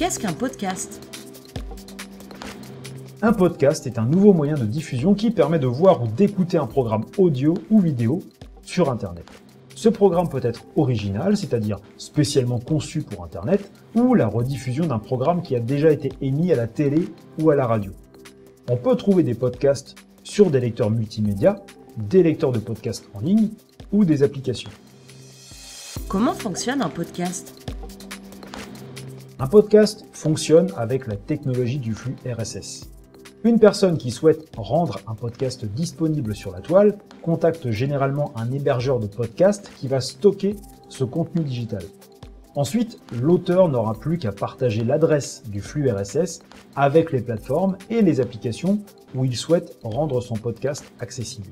Qu'est-ce qu'un podcast ? Un podcast est un nouveau moyen de diffusion qui permet de voir ou d'écouter un programme audio ou vidéo sur Internet. Ce programme peut être original, c'est-à-dire spécialement conçu pour Internet, ou la rediffusion d'un programme qui a déjà été émis à la télé ou à la radio. On peut trouver des podcasts sur des lecteurs multimédia, des lecteurs de podcasts en ligne ou des applications. Comment fonctionne un podcast ? Un podcast fonctionne avec la technologie du flux RSS. Une personne qui souhaite rendre un podcast disponible sur la toile contacte généralement un hébergeur de podcast qui va stocker ce contenu digital. Ensuite, l'auteur n'aura plus qu'à partager l'adresse du flux RSS avec les plateformes et les applications où il souhaite rendre son podcast accessible.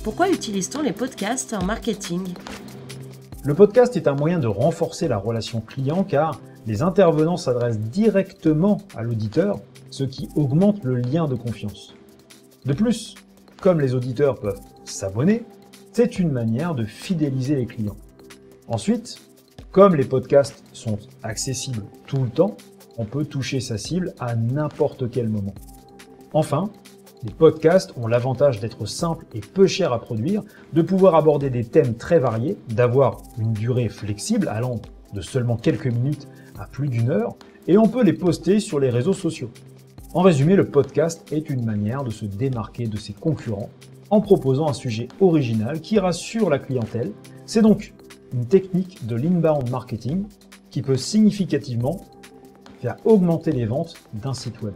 Pourquoi utilise-t-on les podcasts en marketing ? Le podcast est un moyen de renforcer la relation client car les intervenants s'adressent directement à l'auditeur, ce qui augmente le lien de confiance. De plus, comme les auditeurs peuvent s'abonner, c'est une manière de fidéliser les clients. Ensuite, comme les podcasts sont accessibles tout le temps, on peut toucher sa cible à n'importe quel moment. Enfin, les podcasts ont l'avantage d'être simples et peu chers à produire, de pouvoir aborder des thèmes très variés, d'avoir une durée flexible allant de seulement quelques minutes à plus d'une heure, et on peut les poster sur les réseaux sociaux. En résumé, le podcast est une manière de se démarquer de ses concurrents en proposant un sujet original qui rassure la clientèle. C'est donc une technique de l'inbound marketing qui peut significativement faire augmenter les ventes d'un site web.